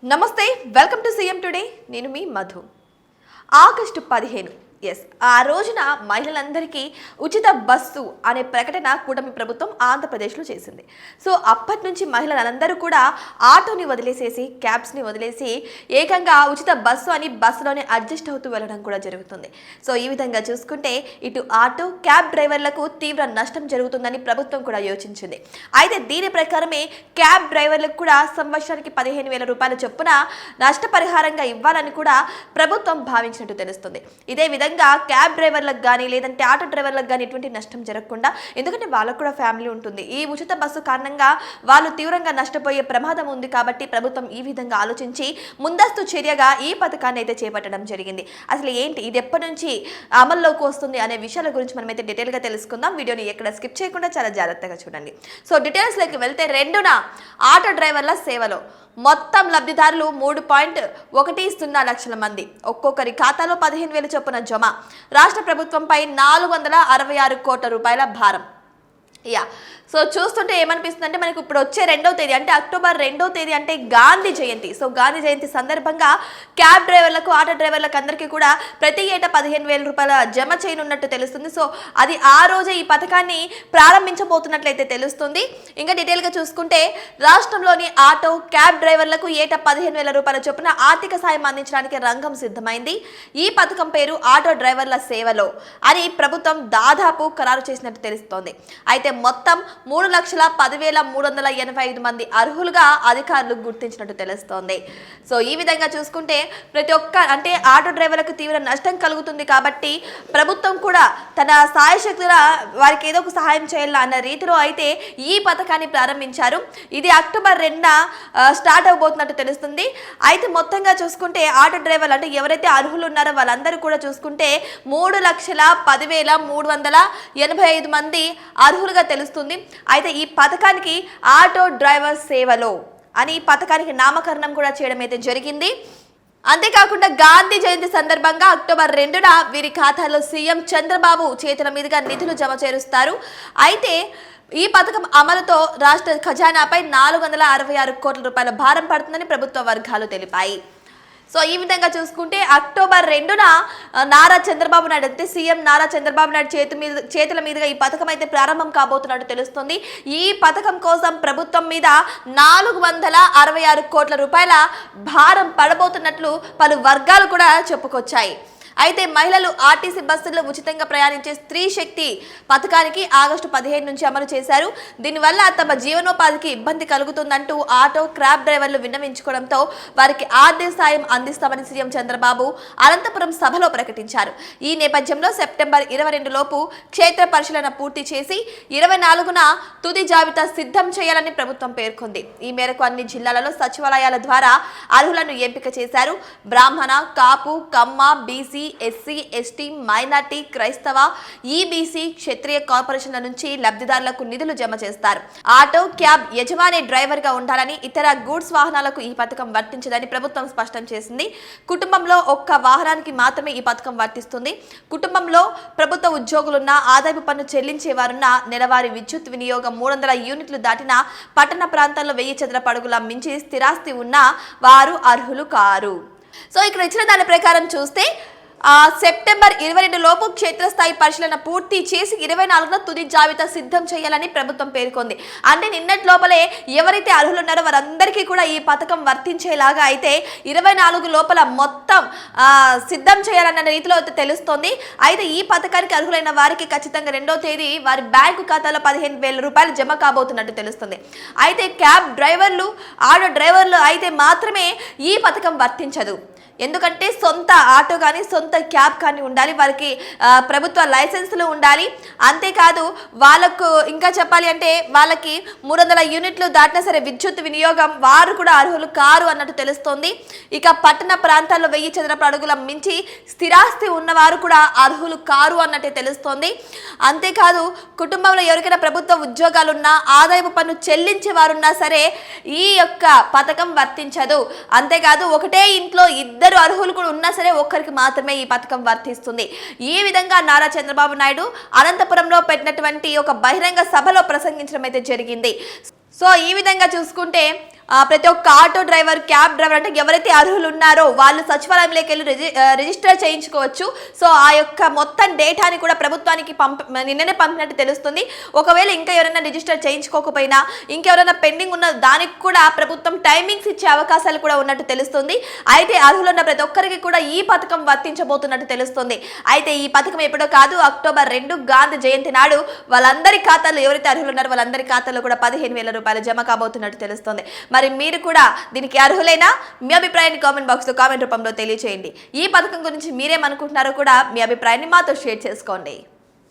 నమస్తే, welcome to CM today. నేను మీ Madhu. August 15 ఆ రోజున మహిళలందరికీ ఉచిత బస్సు అనే ప్రకటన కూటమి ప్రభుత్వం ఆంధ్రప్రదేశ్లో చేసింది. సో అప్పటి నుంచి మహిళలందరూ కూడా ఆటోని వదిలేసేసి, క్యాబ్స్ని వదిలేసి ఏకంగా ఉచిత బస్సు అని బస్సులోనే అడ్జస్ట్ అవుతూ వెళ్ళడం కూడా జరుగుతుంది. సో ఈ విధంగా చూసుకుంటే ఇటు ఆటో, క్యాబ్ డ్రైవర్లకు తీవ్ర నష్టం జరుగుతుందని ప్రభుత్వం కూడా యోచించింది. అయితే దీని ప్రకారమే క్యాబ్ డ్రైవర్లకు కూడా సంవత్సరానికి 15,000 రూపాయల చొప్పున నష్టపరిహారంగా ఇవ్వాలని కూడా ప్రభుత్వం భావించినట్టు తెలుస్తుంది. ఇదే విధంగా క్యాబ్ డ్రైవర్లకు కానీ లేదంటే ఆటో డ్రైవర్లకు కానీ ఎటువంటి నష్టం జరగకుండా, ఎందుకంటే వాళ్ళకు కూడా ఫ్యామిలీ ఉంటుంది. ఈ ఉచిత బస్సు కారణంగా వాళ్ళు తీవ్రంగా నష్టపోయే ప్రమాదం ఉంది. కాబట్టి ప్రభుత్వం ఈ విధంగా ఆలోచించి ముందస్తు చర్యగా ఈ పథకాన్ని అయితే చేపట్టడం జరిగింది. అసలు ఏంటి, ఇది ఎప్పటి నుంచి అమల్లోకి వస్తుంది అనే విషయాల గురించి మనమైతే డీటెయిల్గా తెలుసుకుందాం. వీడియోని ఎక్కడ స్కిప్ చేయకుండా చాలా జాగ్రత్తగా చూడండి. సో డీటెయిల్స్లోకి వెళ్తే, 2న ఆటో డ్రైవర్ల సేవలో మొత్తం లబ్ధిదారులు 3.10 లక్షల మంది. ఒక్కొక్కరి ఖాతాలో 15,000 చొప్పున జమ. రాష్ట్ర ప్రభుత్వంపై 466 కోట్ల రూపాయల భారం. సో చూస్తుంటే ఏమనిపిస్తుంది అంటే, మనకు ఇప్పుడు వచ్చే 2వ తేదీ అంటే అక్టోబర్ 2వ తేదీ అంటే గాంధీ జయంతి. సో గాంధీ జయంతి సందర్భంగా క్యాబ్ డ్రైవర్లకు, ఆటో డ్రైవర్లకు అందరికీ కూడా ప్రతి ఏటా 15,000 రూపాయల జమ చేయనున్నట్టు తెలుస్తుంది. సో అది ఆ రోజే ఈ పథకాన్ని ప్రారంభించబోతున్నట్లయితే తెలుస్తుంది. ఇంకా డీటెయిల్గా చూసుకుంటే, రాష్ట్రంలోని ఆటో, క్యాబ్ డ్రైవర్లకు ఏటా 15,000 రూపాయల చొప్పున ఆర్థిక సాయం అందించడానికి రంగం సిద్ధమైంది. ఈ పథకం పేరు ఆటో డ్రైవర్ల సేవలో అని ప్రభుత్వం దాదాపు ఖరారు చేసినట్టు తెలుస్తోంది. అయితే మొత్తం 3,10,385 మంది అర్హులుగా అధికారులు గుర్తించినట్టు తెలుస్తోంది. సో ఈ విధంగా చూసుకుంటే ప్రతి ఒక్క అంటే ఆటో డ్రైవర్లకు తీవ్ర నష్టం కలుగుతుంది. కాబట్టి ప్రభుత్వం కూడా తన సాయశక్తుల వారికి ఏదో ఒక సహాయం చేయాలా అన్న రీతిలో అయితే ఈ పథకాన్ని ప్రారంభించారు. ఇది అక్టోబర్ 2న స్టార్ట్ అవబోతున్నట్టు తెలుస్తుంది. అయితే మొత్తంగా చూసుకుంటే ఆటో డ్రైవర్లు అంటే ఎవరైతే అర్హులు ఉన్నారో వాళ్ళందరూ కూడా చూసుకుంటే 3,10,385 మంది అర్హులుగా తెలుస్తుంది. అయితే ఈ పథకానికి ఆటో డ్రైవర్ సేవలో అని ఈ పథకానికి నామకరణం కూడా చేయడం అయితే జరిగింది. అంతేకాకుండా గాంధీ జయంతి సందర్భంగా అక్టోబర్ 2న వీరి ఖాతాలో సీఎం చంద్రబాబు చేతుల మీదుగా నిధులు జమ చేరుస్తారు. అయితే ఈ పథకం అమలుతో రాష్ట్ర ఖజానాపై 466 కోట్ల రూపాయల భారం పడుతుందని ప్రభుత్వ వర్గాలు తెలిపాయి. సో ఈ విధంగా చూసుకుంటే అక్టోబర్ 2న నారా చంద్రబాబు నాయుడు అంటే సీఎం నారా చంద్రబాబు నాయుడు చేతుల మీదుగా ఈ పథకం అయితే ప్రారంభం కాబోతున్నట్టు తెలుస్తుంది. ఈ పథకం కోసం ప్రభుత్వం మీద 466 కోట్ల రూపాయల భారం పడబోతున్నట్లు పలు వర్గాలు కూడా చెప్పుకొచ్చాయి. అయితే మహిళలు ఆర్టీసీ బస్సుల్లో ఉచితంగా ప్రయాణించే స్త్రీ శక్తి పథకానికి ఆగస్టు 15 నుంచి అమలు చేశారు. దీనివల్ల తమ జీవనోపాధికి ఇబ్బంది కలుగుతుందంటూ ఆటో, క్యాబ్ డ్రైవర్లు విన్నవించుకోవడంతో వారికి ఆర్థిక సాయం అందిస్తామని సీఎం చంద్రబాబు అనంతపురం సభలో ప్రకటించారు. ఈ నేపథ్యంలో సెప్టెంబర్ 22 లోపు క్షేత్ర పరిశీలన పూర్తి చేసి 24న తుది జాబితా సిద్ధం చేయాలని ప్రభుత్వం పేర్కొంది. ఈ మేరకు అన్ని జిల్లాలలో సచివాలయాల ద్వారా అర్హులను ఎంపిక చేశారు. బ్రాహ్మణ, కాపు, కమ్మ, బీసీ, ఎస్సీ, ఎస్టీ, మైనార్టీ, క్రైస్తవ, ఈబీసీ, క్షత్రియ కార్పొరేషన్ల నుంచి లబ్ధిదారులకు నిధులు జమ చేస్తారు. ఆటో, క్యాబ్ యజమాని డ్రైవర్ గా ఉండాలని, ఇతర గూడ్స్ వాహనాలకు ఈ పథకం వర్తించదని ప్రభుత్వం స్పష్టం చేసింది. కుటుంబంలో ఒక్క వాహనానికి మాత్రమే ఈ పథకం వర్తిస్తుంది. కుటుంబంలో ప్రభుత్వ ఉద్యోగులున్న, ఆదాయపు పన్ను చెల్లించేవారున్న, నెలవారీ విద్యుత్ వినియోగం 300 యూనిట్లు దాటిన, పట్టణ ప్రాంతాల్లో 1000 చదరపు అడుగుల మించి స్థిరాస్తి ఉన్న వారు అర్హులు కారు. సో ఇక్కడ ఇచ్చిన దాని ప్రకారం చూస్తే సెప్టెంబర్ 22 లోపు క్షేత్రస్థాయి పరిశీలన పూర్తి చేసి 24న తుది జాబితా సిద్ధం చేయాలని ప్రభుత్వం పేర్కొంది. అంటే నిన్నటి లోపలే ఎవరైతే అర్హులు ఉన్నారో వారందరికీ కూడా ఈ పథకం వర్తించేలాగా అయితే 24 లోపల మొత్తం సిద్ధం చేయాలన్న రీతిలో తెలుస్తోంది. అయితే ఈ పథకానికి అర్హులైన వారికి ఖచ్చితంగా 2వ తేదీ వారి బ్యాంకు ఖాతాలో 15,000 రూపాయలు జమ కాబోతున్నట్టు తెలుస్తుంది. అయితే క్యాబ్ డ్రైవర్లు, ఆటో డ్రైవర్లు అయితే మాత్రమే ఈ పథకం వర్తించదు. ఎందుకంటే సొంత ఆటో కానీ సొంత క్యాబ్ కానీ ఉండాలి, వారికి ప్రభుత్వ లైసెన్సులు ఉండాలి. అంతేకాదు వాళ్ళకు ఇంకా చెప్పాలి అంటే వాళ్ళకి 300 యూనిట్లు దాటినా సరే విద్యుత్ వినియోగం వారు కూడా అర్హులు కారు అన్నట్టు తెలుస్తోంది. ఇక పట్టణ ప్రాంతాల్లో 1000 చదరపు అడుగుల మించి స్థిరాస్తి ఉన్నవారు కూడా అర్హులు కారు అన్నట్టే తెలుస్తోంది. అంతేకాదు కుటుంబంలో ఎవరికైనా ప్రభుత్వ ఉద్యోగాలున్నా, ఆదాయపు పన్ను చెల్లించే వారున్నా సరే ఈ యొక్క పథకం వర్తించదు. అంతేకాదు ఒకటే ఇంట్లో ఇద్దరు అర్హులు కూడా ఉన్నా సరే ఒక్కరికి మాత్రమే ఈ పథకం వర్తిస్తుంది. ఈ విధంగా నారా చంద్రబాబు నాయుడు అనంతపురంలో పెట్టినటువంటి ఒక బహిరంగ సభలో ప్రసంగించడం అయితే జరిగింది. సో ఈ విధంగా చూసుకుంటే ప్రతి ఒక్క ఆటో డ్రైవర్, క్యాబ్ డ్రైవర్ అంటే ఎవరైతే అర్హులు ఉన్నారో వాళ్ళు సచివాలయంలోకి వెళ్ళి రిజిస్టర్ చేయించుకోవచ్చు. సో ఆ యొక్క మొత్తం డేటాని కూడా ప్రభుత్వానికి నిన్ననే పంపినట్టు తెలుస్తుంది. ఒకవేళ ఇంకా ఎవరైనా రిజిస్టర్ చేయించుకోకపోయినా, ఇంకెవరైనా పెండింగ్ ఉన్న దానికి కూడా ప్రభుత్వం టైమింగ్స్ ఇచ్చే అవకాశాలు కూడా ఉన్నట్టు తెలుస్తుంది. అయితే అర్హులున్న ప్రతి ఒక్కరికి కూడా ఈ పథకం వర్తించబోతున్నట్టు తెలుస్తుంది. అయితే ఈ పథకం ఎప్పుడో కాదు, అక్టోబర్ 2 గాంధీ జయంతి నాడు వాళ్ళందరి ఖాతాలో, ఎవరైతే అర్హులు ఉన్నారో వాళ్ళందరి ఖాతాలో కూడా 15,000 రూపాయలు జమ కాబోతున్నట్టు తెలుస్తుంది. మరి మీరు కూడా దీనికి అర్హులైనా? మీ అభిప్రాయాన్ని కామెంట్ బాక్స్ లో కామెంట్ రూపంలో తెలియజేయండి. ఈ పథకం గురించి మీరేమనుకుంటున్నారో కూడా మీ అభిప్రాయాన్ని మాతో షేర్ చేసుకోండి.